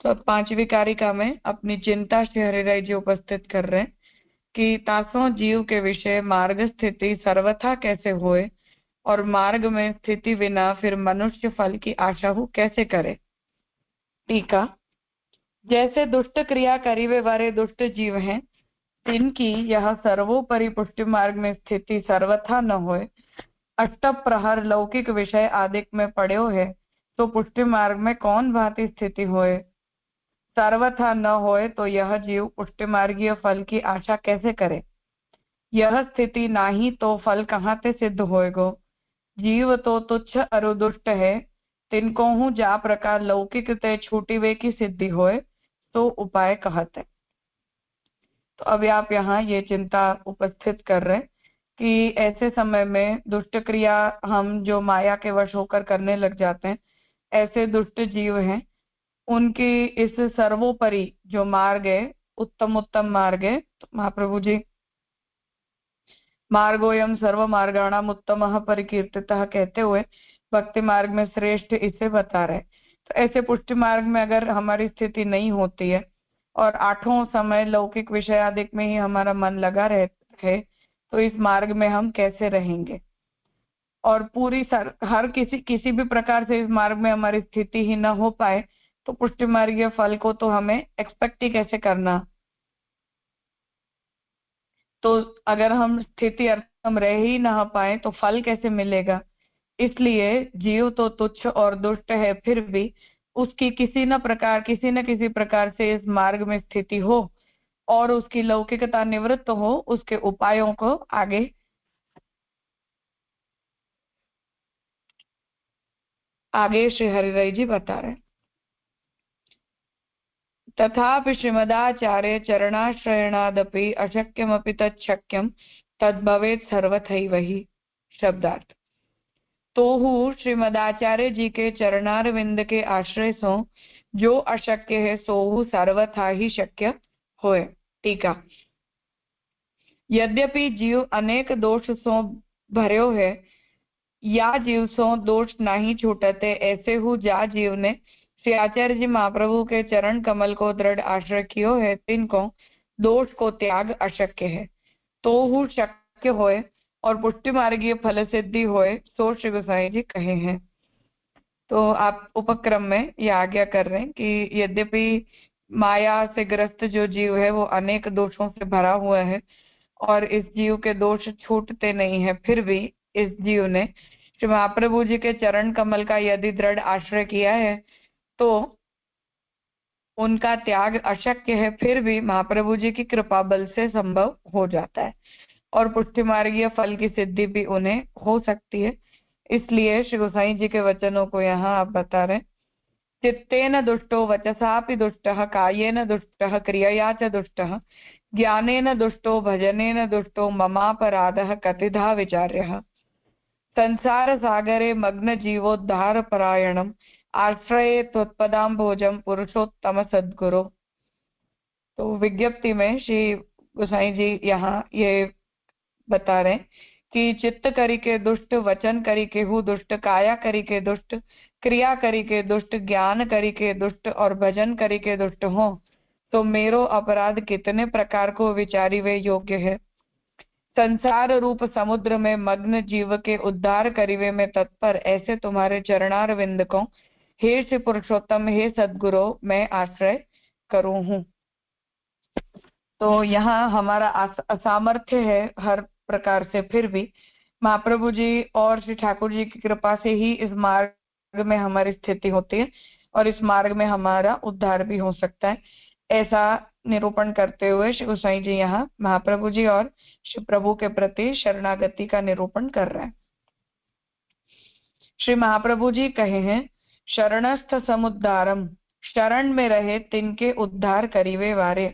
तो अब 5वीं कारिका में अपनी चिंता श्री हरिराय जी उपस्थित कर रहे हैं कि तासों जीव के विषय मार्ग स्थिति सर्वथा कैसे होए और मार्ग में स्थिति बिना फिर मनुष्य फल की आशा हो कैसे करे। टीका। जैसे दुष्ट क्रिया करीवे वाले दुष्ट जीव हैं, जिनकी यह सर्वोपरि पुष्टि मार्ग में स्थिति सर्वथा न होए, अष्ट प्रहर लौकिक विषय आदिक में पड़े है, तो पुष्टि मार्ग में कौन भांति स्थिति होए। सर्वथा न होए तो यह जीव पुष्टि मार्गीय फल की आशा कैसे करे। यह स्थिति नाही तो फल कहाँ से सिद्ध होएगो। जीव तो तुच्छ अरु दुष्ट है, तिनको हूँ जा प्रकार लौकिक ते छूटी वे की सिद्धि होए, तो उपाय कहते। तो अभी आप यहाँ ये चिंता उपस्थित कर रहे हैं कि ऐसे समय में दुष्ट क्रिया हम जो माया के वश होकर करने लग जाते हैं, ऐसे दुष्ट जीव हैं, उनकी इस सर्वोपरि जो मार्ग है, उत्तम उत्तम मार्ग है, तो महाप्रभु जी मार्गोयम सर्व मार्गाणाम उत्तमः परिकीर्तितः कहते हुए भक्ति मार्ग में श्रेष्ठ इसे बता रहे। तो ऐसे पुष्टि मार्ग में अगर हमारी स्थिति नहीं होती है और आठों समय लौकिक विषय आदि में ही हमारा मन लगा रहता है, तो इस मार्ग में हम कैसे रहेंगे। और पूरी हर किसी भी प्रकार से इस मार्ग में हमारी स्थिति ही न हो पाए, तो पुष्टि मार्गीय फल को तो हमें एक्सपेक्ट ही कैसे करना। तो अगर हम स्थिति अर्थ हम रह ही ना पाए तो फल कैसे मिलेगा। इसलिए जीव तो तुच्छ और दुष्ट है, फिर भी उसकी किसी न किसी प्रकार से इस मार्ग में स्थिति हो और उसकी लौकिकता निवृत्त हो, उसके उपायों को आगे श्री हरिराय जी बता रहे। तथापि श्रीमदाचार्य चरणाश्रयणादपि अशक्यमपि तच्छक्यम तद्भवेत् सर्वथैव ही। शब्दार्थ। तो श्रीमदाचार्य जी के चरणारविंद के आश्रय सो जो अशक्य है सोहु सर्वथा ही शक्य होए। टीका। यद्यपि जीव अनेक दोष सो भर्यो है, या जीव सो दोष नहीं छूटते, ऐसे हु जा जीव ने श्री आचार्य जी महाप्रभु के चरण कमल को दृढ़ आश्रय कियो है, तिनको दोष को त्याग अशक्य है। तो हु शक्य होए और पुष्टि मार्गीय फल सिद्धि होए, सो श्री गोसाई जी कहे हैं। तो आप उपक्रम में ये आज्ञा कर रहे हैं कि यद्यपि माया से ग्रस्त जो जीव है वो अनेक दोषों से भरा हुआ है और इस जीव के दोष छूटते नहीं है, फिर भी इस जीव ने श्री महाप्रभु जी के चरण कमल का यदि दृढ़ आश्रय किया है तो उनका त्याग अशक्य है, फिर भी महाप्रभु जी की कृपा बल से संभव हो जाता है और पुष्टि मार्गीय फल की सिद्धि भी उन्हें हो सकती है। इसलिए श्री गोसाई जी के वचनों को यहाँ आप बता रहे। चित्तेन दुष्टो वचसापि दुष्टः, कायेन दुष्टः, क्रियया च दुष्टः, ज्ञानेन दुष्टो, भजनेन दुष्टो, ममापराधः कतिधा विचार्यः। संसार सागरे मग्न जीवोद्धार परायणम, आश्रये त्वत्पदाम्भोजम पुरुषोत्तम सद्गुरु। तो विज्ञप्ति में श्री गोसाई जी यहाँ ये बता रहे कि चित्त करी के दुष्ट, वचन करी के हु दुष्ट, काया करी के दुष्ट, क्रिया करी के दुष्ट, ज्ञान करी के दुष्ट और भजन करी के दुष्ट हो, तो मेरो अपराध कितने प्रकार को विचारी वे योग्य है। संसार रूप समुद्र में मग्न जीव के उद्धार करीवे में तत्पर ऐसे तुम्हारे चरणार विंद को हे श्री पुरुषोत्तम, हे सदगुरु, मैं आश्रय करूं हूं। तो यहाँ हमारा असामर्थ्य है हर प्रकार से, फिर भी महाप्रभु जी और श्री ठाकुर जी की कृपा से ही इस मार्ग में हमारी स्थिति होती है और इस मार्ग में हमारा उद्धार भी हो सकता है। ऐसा निरूपण करते हुए श्री गोसाई जी यहाँ महाप्रभु जी और श्री प्रभु के प्रति शरणागति का निरूपण कर रहे हैं। श्री महाप्रभु जी कहे हैं, शरणस्थ समुद्धारम, शरण में रहे तिनके उद्धार करीवे वारे,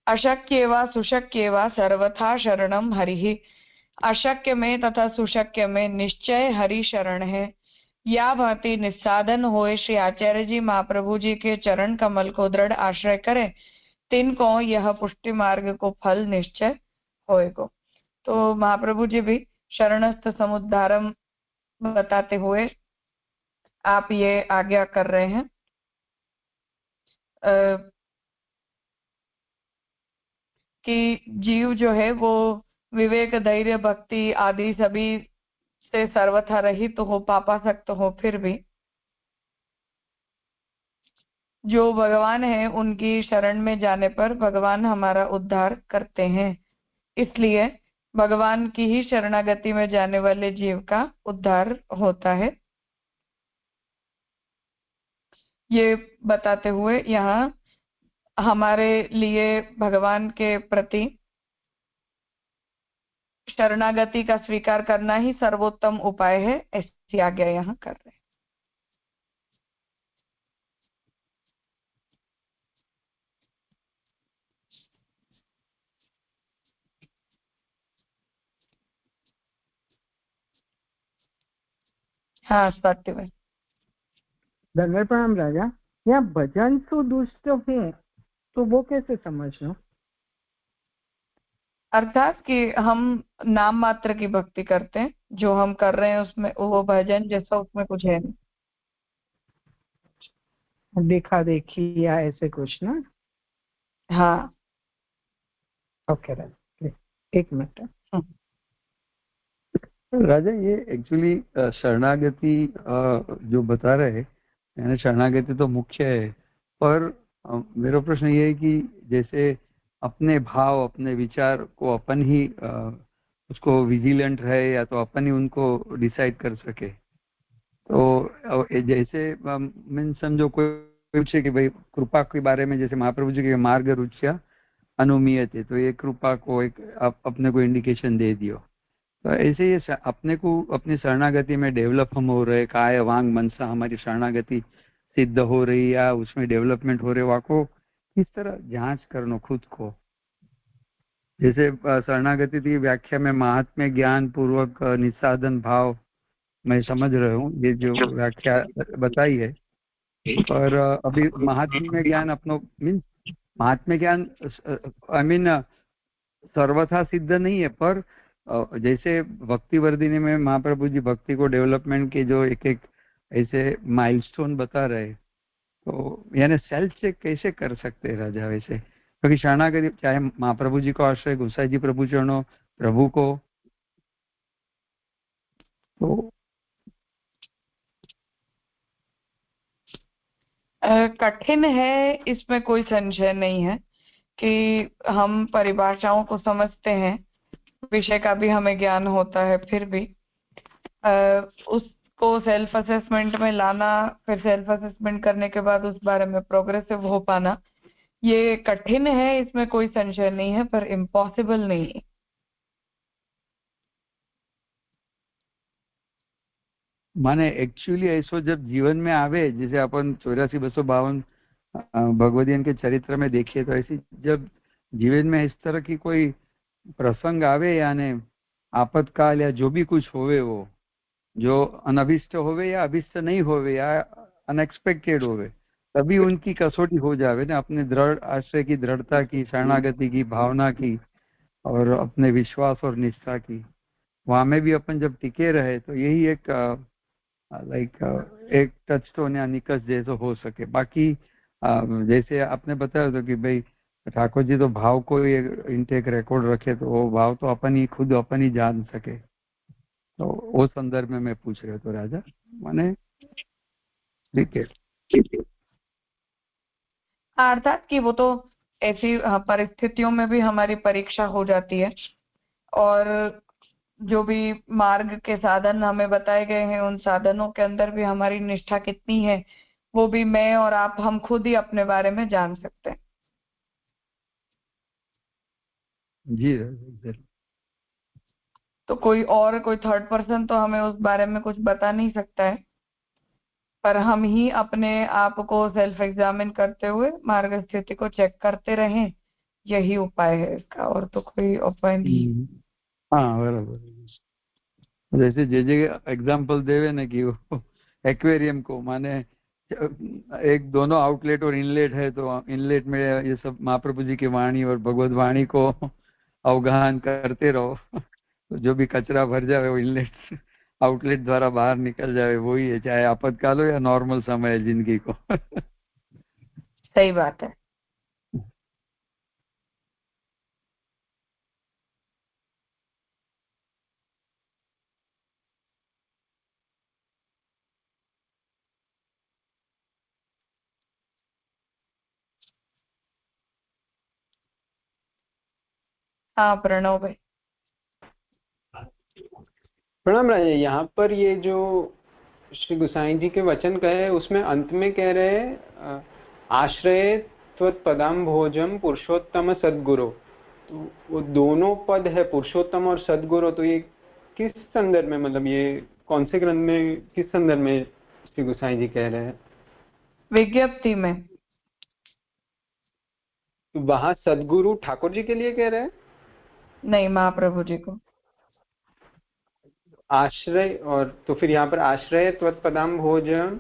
अशक्य व सुशक्य व सर्वथा शरणम हरि। अशक्य में तथा सुशक्य में निश्चय हरि शरण है। या भांति निस्साधन होए श्री आचार्य जी महाप्रभु जी के चरण कमल को दृढ़ आश्रय करे, तिनको यह पुष्टि मार्ग को फल निश्चय होएगो। तो महाप्रभु जी भी शरणस्थ समुद्धारम बताते हुए आप ये आज्ञा कर रहे हैं कि जीव जो है वो विवेक, धैर्य, भक्ति आदि सभी से सर्वथा रहित तो हो, पापा सक्त हो, फिर भी जो भगवान है उनकी शरण में जाने पर भगवान हमारा उद्धार करते हैं। इसलिए भगवान की ही शरणागति में जाने वाले जीव का उद्धार होता है। ये बताते हुए यहाँ हमारे लिए भगवान के प्रति शरणागति का स्वीकार करना ही सर्वोत्तम उपाय है, ऐसी आज्ञा यहाँ कर रहे हैं। हाँ सत्य में धन्यवाद प्रणाम राजा। यहाँ भजन सु दुष्ट हूँ तो वो कैसे समझना? अर्थात कि हम नाम मात्र की भक्ति करते हैं, जो हम कर रहे हैं उसमें वो भजन जैसा उसमें कुछ है नहीं। देखा देखी या ऐसे कुछ ना? हाँ ओके राजा, एक मिनट। राजा ये एक्चुअली शरणागति जो बता रहे हैं, यानी शरणागति तो मुख्य है, पर मेरा प्रश्न ये है कि जैसे अपने भाव अपने विचार को अपन ही उसको विजिलेंट रहे या तो अपन ही उनको डिसाइड कर सके, तो जैसे मीन समझो कोई पूछे कि भाई कृपा के बारे में, जैसे महाप्रभु जी के मार्ग रुच्या अनुमीयत है, तो ये कृपा को एक अपने को इंडिकेशन दे दियो। तो ऐसे ये अपने को अपनी शरणागति में डेवलप हम हो रहे, काय वांग मनसा हमारी शरणागति सिद्ध हो रही या उसमें डेवलपमेंट हो रहे, वहाँ को किस तरह जांच करना खुद को। जैसे शरणागति की व्याख्या में महात्म्य ज्ञान पूर्वक निसाधन भाव मैं समझ रहा हूँ, ये जो व्याख्या बताई है, पर अभी महात्म्य ज्ञान अपनो मीन महात्म्य ज्ञान आई मीन सर्वथा सिद्ध नहीं है, पर जैसे भक्ति वर्धिनी में महाप्रभु जी भक्ति को डेवलपमेंट के जो एक एक ऐसे माइलस्टोन बता रहे, तो यानी सेल्फ चेक कैसे कर सकते हैं राजा वैसे? क्योंकि शरणागति चाहे महाप्रभु जी को आश्रय, गोसाई जी प्रभु चरणों प्रभु को, तो कठिन है, इसमें कोई संशय नहीं है कि हम परिभाषाओं को समझते हैं, विषय का भी हमें ज्ञान होता है, फिर भी उसको सेल्फ असेसमेंट में लाना, फिर सेल्फ असेसमेंट करने के बाद उस बारे में प्रोग्रेसिव हो पाना, ये कठिन है, इसमें कोई संशय नहीं है, पर इम्पॉसिबल नहीं है। माने एक्चुअली ऐसो जब जीवन में आवे, जैसे अपन 84-252 भगवदीयन के चरित्र में देखिए, तो ऐसी जब जीवन में इस तरह की कोई प्रसंग आवे, यानी आपातकाल या जो भी कुछ होवे, वो जो अनभिष्ट होवे या अभिष्ट नहीं होवे या अनएक्सपेक्टेड होवे, तभी उनकी कसौटी हो जावे ना, अपने दृढ़ आश्रय की, दृढ़ता की, शरणागति की भावना की और अपने विश्वास और निष्ठा की, वहां में भी अपन जब टिके रहे, तो यही एक एक टचस्टोन या निकष जैसे हो सके। बाकी जैसे आपने बताया था कि भाई ठाकुर जी तो भाव को इनटेक रिकॉर्ड रखे, तो वो भाव तो अपन ही खुद अपन ही जान सके, तो वो संदर्भ में मैं पूछ रहा तो राजा, माने ठीक है। अर्थात कि वो तो ऐसी परिस्थितियों में भी हमारी परीक्षा हो जाती है, और जो भी मार्ग के साधन हमें बताए गए हैं, उन साधनों के अंदर भी हमारी निष्ठा कितनी है, वो भी मैं और आप हम खुद ही अपने बारे में जान सकते हैं। जी तो कोई थर्ड पर्सन तो हमें उस बारे में कुछ बता नहीं सकता है, पर हम ही अपने आप को सेल्फ एग्जामिन करते हुए मार्ग स्थिति को चेक करते रहें, यही उपाय है इसका, और तो कोई उपाय नहीं। हाँ बराबर। जैसे जे एग्जाम्पल देवे ना कि वो एक्वेरियम को, माने एक दोनों आउटलेट और इनलेट है, तो इनलेट में ये सब महाप्रभु जी की वाणी और भगवत वाणी को अवगाहन करते रहो, तो जो भी कचरा भर जाए वो इनलेट आउटलेट द्वारा बाहर निकल जाए, वही है, चाहे आपातकाल हो या नॉर्मल समय है जिंदगी को। सही बात है। हाँ प्रणव भाई। प्रणाम राजा। यहाँ पर ये जो श्री गुसाई जी के वचन कहे उसमें अंत में कह रहे हैं आश्रय त्वत्पदाम भोजम पुरुषोत्तम सद्गुरु। तो वो दोनों पद है पुरुषोत्तम और सद्गुरु, तो ये किस संदर्भ में, मतलब ये कौन से ग्रंथ में, किस संदर्भ में श्री गुसाई जी कह रहे हैं? विज्ञप्ति में। वहां सद्गुरु ठाकुर जी के लिए कह रहे हैं? नहीं, महाप्रभु जी को। आश्रय, और तो फिर यहाँ पर आश्रय त्वत्पदाम भोजन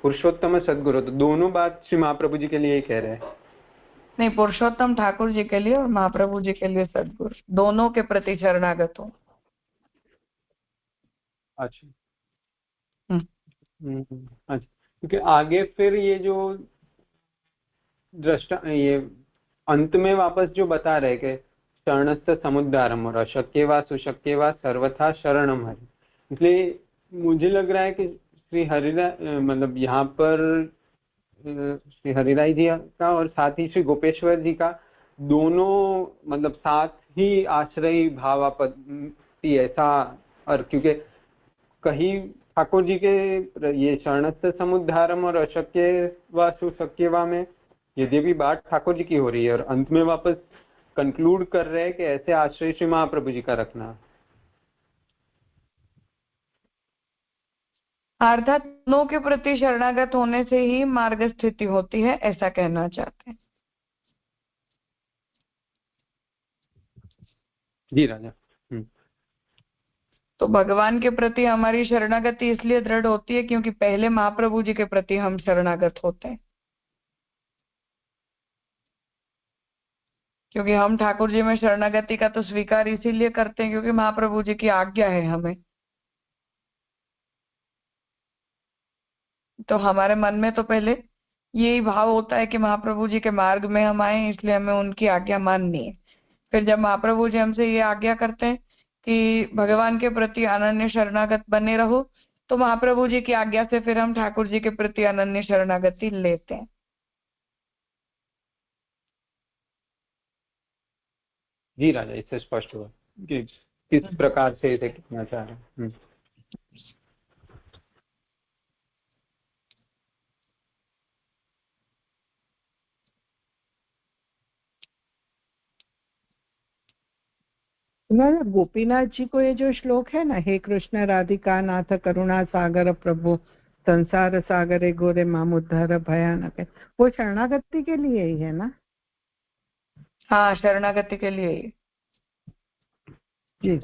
पुरुषोत्तम सद्गुरु, तो दोनों बात श्री महाप्रभु जी के लिए ही कह रहे हैं? नहीं, पुरुषोत्तम ठाकुर जी के लिए और महाप्रभु जी के लिए सद्गुरु, दोनों के प्रति शरणागत हो। अच्छा। अच्छा, क्योंकि आगे फिर ये जो दृष्टा, ये अंत में वापस जो बता रहे कि शरणस्थ समुद्धारम और अशक्य वा सुशक्य वा सर्वथा शरणम हरि, इसलिए मुझे लग रहा है कि श्री हरिराय, मतलब यहाँ पर श्री हरिराय जी का और साथ ही श्री गोपेश्वर जी का दोनों, मतलब साथ ही आश्रय भावापत्ति ऐसा। और क्योंकि कहीं ठाकुर जी के ये शरणस्थ समुद्धारम और अशक्य व सुशक्य वा में यदि भी बात ठाकुर जी की हो रही है और अंत में वापस कंक्लूड कर रहे हैं कि ऐसे आश्रय श्री महाप्रभु जी का रखना। अर्थात दोनों के प्रति शरणागत होने से ही मार्ग स्थिति होती है, ऐसा कहना चाहते हैं। जी राजा। तो भगवान के प्रति हमारी शरणागति इसलिए दृढ़ होती है क्योंकि पहले महाप्रभु जी के प्रति हम शरणागत होते हैं, क्योंकि हम ठाकुर जी में शरणागति का तो स्वीकार इसीलिए करते हैं क्योंकि महाप्रभु जी की आज्ञा है हमें। तो हमारे मन में तो पहले यही भाव होता है कि महाप्रभु जी के मार्ग में हम आए, इसलिए हमें उनकी आज्ञा माननी है। फिर जब महाप्रभु जी हमसे ये आज्ञा करते हैं कि भगवान के प्रति अनन्य शरणागत बने रहो, तो महाप्रभु जी की आज्ञा से फिर हम ठाकुर जी के प्रति अनन्य शरणागति लेते हैं। जी राजा, इससे स्पष्ट हुआ कि किस प्रकार से इसे कितना चाह रहे हैं। गोपीनाथ जी को ये जो श्लोक है ना, हे कृष्ण राधिका नाथ करुणा सागर प्रभु संसार सागरे गोरे माम उद्धार भयानक, वो शरणागति के लिए ही है ना? हाँ, शरणागति के लिए ही। जी।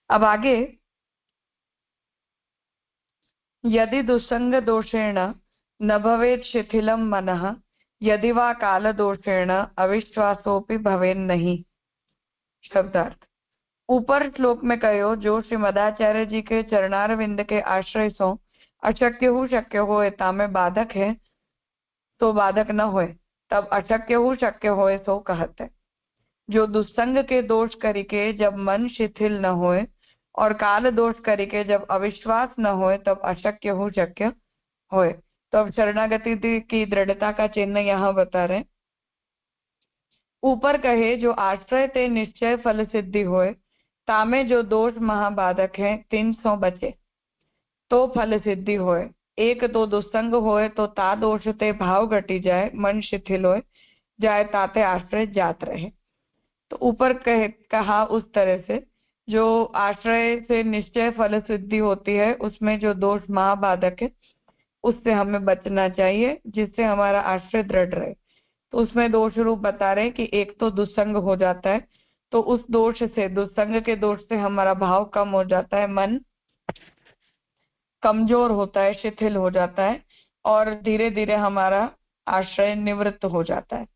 अब आगे, यदि दुस्संग दोषेण न भवेत् शिथिलं मनः यदि वा काल दोषेण अविश्वासोपि भवेन्नहि। शब्दार्थ। ऊपर श्लोक में कहो जो श्री मदाचार्य जी के चरणारविंद के आश्रय सो शक्य हो तामे बाधक है, तो बाधक न होए तब शक्य होए सो कहते। जो दुस्संग के दोष करिके जब मन शिथिल न होए और काल दोष करिके जब अविश्वास न होए तब शक्य होए। तो अब शरणागति की दृढ़ता का चिन्ह यहाँ बता रहे। ऊपर कहे जो आश्रय ते निश्चय फल सिद्धि होए तामे जो दोष महाबाधक है 300 बचे तो फल सिद्धि होए। एक तो दुस्संग होए तो ता दोष ते भाव घटी जाए, मन शिथिल होए जाए ताते आश्रय जात रहे। तो ऊपर कहा उस तरह से जो आश्रय से निश्चय फल सिद्धि होती है उसमें जो दोष महाबाधक है उससे हमें बचना चाहिए, जिससे हमारा आश्रय दृढ़ रहे। तो उसमें दोष रूप बता रहे कि एक तो दुस्संग हो जाता है, तो उस दोष से, दुस्संग के दोष से हमारा भाव कम हो जाता है, मन कमजोर होता है, शिथिल हो जाता है और धीरे धीरे हमारा आश्रय निवृत्त हो जाता है।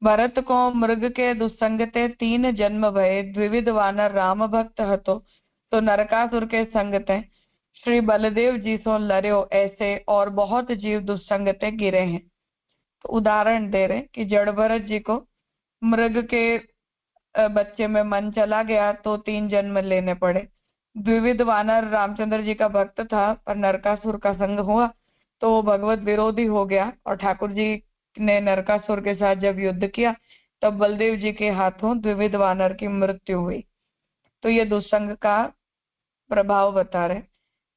भरत को मृग के दुस्संगते 3 जन्म भये, द्विविध वानर राम भक्त हतो, तो नरकासुर के संगते श्री बलदेव जी सो लर्यो, ऐसे और बहुत जीव दुस्संगते गिरे हैं। तो उदाहरण दे रहे कि जड़ भरत जी को मृग के बच्चे में मन चला गया तो 3 जन्म लेने पड़े। द्विविध वानर रामचंद्र जी का भक्त था, पर नरकासुर का संग हुआ तो वो भगवत विरोधी हो गया, और ठाकुर जी ने नरकासुर के साथ जब युद्ध किया तब बलदेव जी के हाथों द्विविध वानर की मृत्यु हुई। तो ये दुस्संग का प्रभाव बता रहे।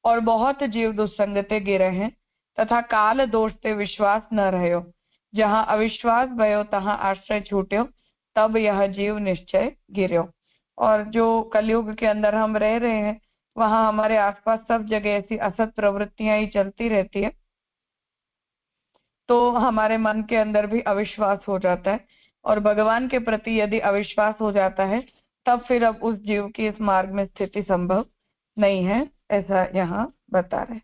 और बहुत जीव दुस्संगते गिरे हैं, तथा काल दोष ते विश्वास न रह्यो, जहाँ अविश्वास भयो तहाँ आश्रय छूट्यो, तब यह जीव निश्चय गिर्यो। और जो कलयुग के अंदर हम रह रहे हैं, वहां हमारे आसपास सब जगह ऐसी असत प्रवृत्तियां ही चलती रहती है, तो हमारे मन के अंदर भी अविश्वास हो जाता है, और भगवान के प्रति यदि अविश्वास हो जाता है तब फिर अब उस जीव की इस मार्ग में स्थिति संभव नहीं है, ऐसा यहाँ बता रहे।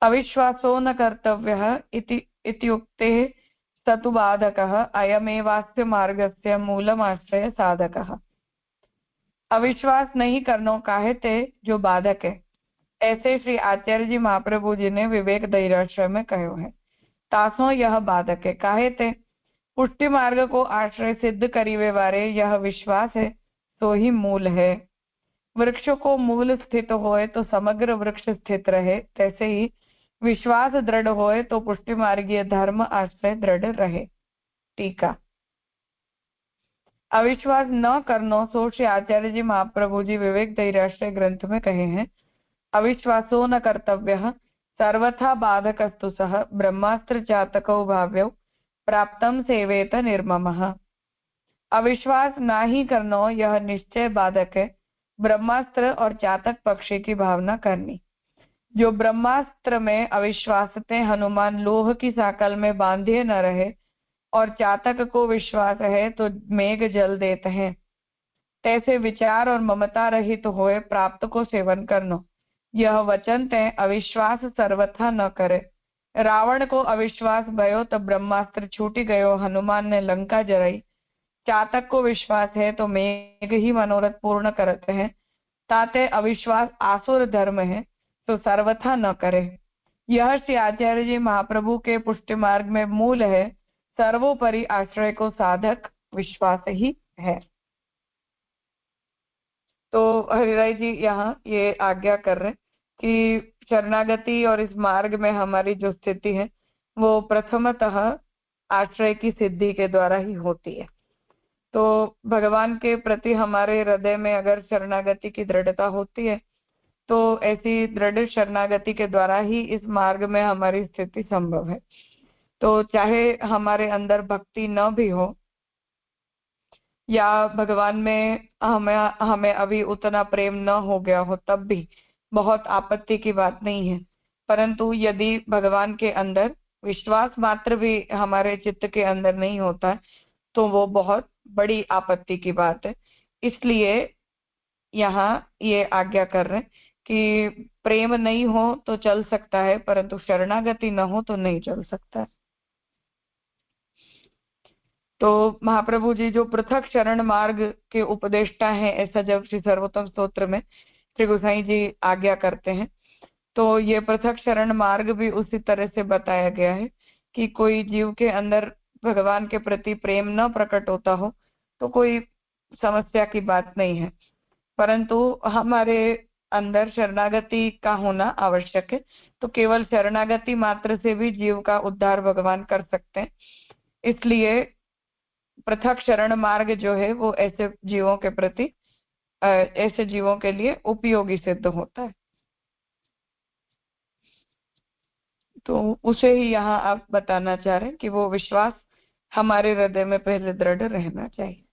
अविश्वासो न कर्तव्यः इत्युक्ते सतु बाधकः, अयमेवास्य मार्गस्य मूलमाश्रय साधकः। अविश्वास नहीं करनो काहे ते जो बाधक है, ऐसे श्री आचार्य जी महाप्रभु जी ने विवेक दैराश्रय में कहो है। तासो यह बाधक है काहे ते पुष्टि मार्ग को आश्रय सिद्ध करीवे वारे यह विश्वास है, तो ही मूल है। वृक्ष को मूल स्थित होए तो समग्र वृक्ष स्थित रहे, तैसे ही विश्वास दृढ़ होए तो पुष्टि मार्गीय धर्म आश्रय दृढ़ रहे। टीका। अविश्वास न करनो सो श्री आचार्य जी महाप्रभु जी विवेक दैराश्रय ग्रंथ में कहे हैं। अविश्वासो न कर्तव्यः सर्वथा बाधकस्तु सह ब्रह्मास्त्र चातकौ भाव्यौ प्राप्तम सेवेत निर्ममः। अविश्वास ना ही करनो यह निश्चय बाधक है, ब्रह्मास्त्र और चातक पक्षी की भावना करनी। जो ब्रह्मास्त्र में अविश्वासते हनुमान लोह की साकल में बांधे न रहे, और चातक को विश्वास है तो मेघ जल देते हैं, तैसे विचार और ममता रहित होए प्राप्त को सेवन करनो। यह वचन ते अविश्वास सर्वथा न करे। रावण को अविश्वास भयो तो ब्रह्मास्त्र छूटी गयो, हनुमान ने लंका जराई। चातक को विश्वास है तो मेघ ही मनोरथ पूर्ण करते हैं, ताते अविश्वास आसुर धर्म है तो सर्वथा न करे। यह श्री आचार्य जी महाप्रभु के पुष्टि मार्ग में मूल है। सर्वोपरि आश्रय को साधक विश्वास ही है। तो हरिराय जी यहाँ ये आज्ञा कर रहे हैं कि शरणागति और इस मार्ग में हमारी जो स्थिति है वो प्रथमतः आश्रय की सिद्धि के द्वारा ही होती है। तो भगवान के प्रति हमारे हृदय में अगर शरणागति की दृढ़ता होती है तो ऐसी दृढ़ शरणागति के द्वारा ही इस मार्ग में हमारी स्थिति संभव है। तो चाहे हमारे अंदर भक्ति न भी हो, या भगवान में हमें अभी उतना प्रेम न हो गया हो, तब भी बहुत आपत्ति की बात नहीं है। परंतु यदि भगवान के अंदर विश्वास मात्र भी हमारे चित्त के अंदर नहीं होता है तो वो बहुत बड़ी आपत्ति की बात है। इसलिए यहाँ ये आज्ञा कर रहे हैं कि प्रेम नहीं हो तो चल सकता है, परंतु शरणागति न हो तो नहीं चल सकता है। तो महाप्रभु जी जो पृथक शरण मार्ग के उपदेष्टा हैं, ऐसा जब श्री सर्वोत्तम स्तोत्र में श्री गोसाई जी आज्ञा करते हैं, तो ये पृथक शरण मार्ग भी उसी तरह से बताया गया है कि कोई जीव के अंदर भगवान के प्रति प्रेम न प्रकट होता हो तो कोई समस्या की बात नहीं है, परंतु हमारे अंदर शरणागति का होना आवश्यक है। तो केवल शरणागति मात्र से भी जीव का उद्धार भगवान कर सकते हैं। इसलिए पृथक शरण मार्ग जो है वो ऐसे जीवों के प्रति ऐसे जीवों के लिए उपयोगी सिद्ध होता है। तो उसे ही यहाँ आप बताना चाह रहे हैं कि वो विश्वास हमारे हृदय में पहले दृढ़ रहना चाहिए।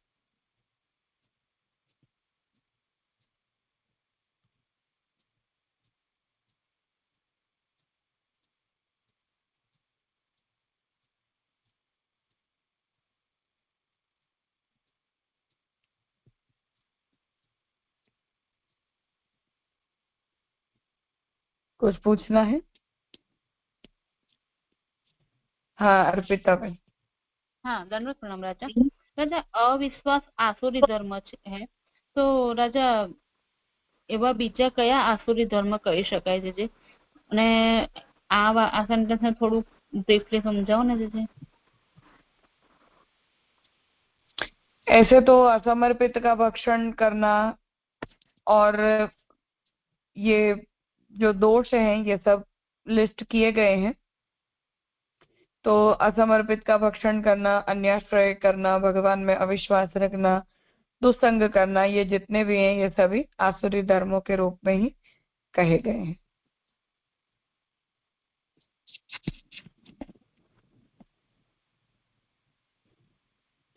कुछ पूछना है? हाँ अर्पिता बहन। हाँ दंडवत प्रणाम राजा। राजा अविश्वास आसुरी धर्म है, तो राजा એવા બીજા કયા આસુરી ધર્મ કહી શકાય છે? અને આ સેન્ટેન્સ ને થોડું બ્રીફલી સમજાવો ને જીજી। ऐसे तो असमर्पित का भक्षण करना और ये जो दोष हैं ये सब लिस्ट किए गए हैं। तो असमर्पित का भक्षण करना, अन्याश्रय करना, भगवान में अविश्वास रखना, दुस्संग करना, ये जितने भी हैं ये सभी आसुरी धर्मों के रूप में ही कहे गए हैं।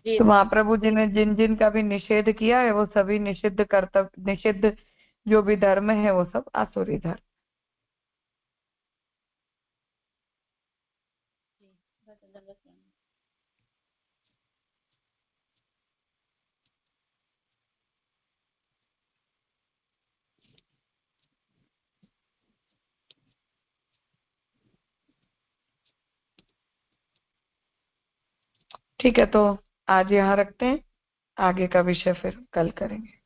तो महाप्रभु जी ने जिन जिन का भी निषेध किया है वो सभी निषिद्ध जो भी धर्म है वो सब आसुरी धर्म। ठीक है, तो आज यहाँ रखते हैं, आगे का विषय फिर कल करेंगे।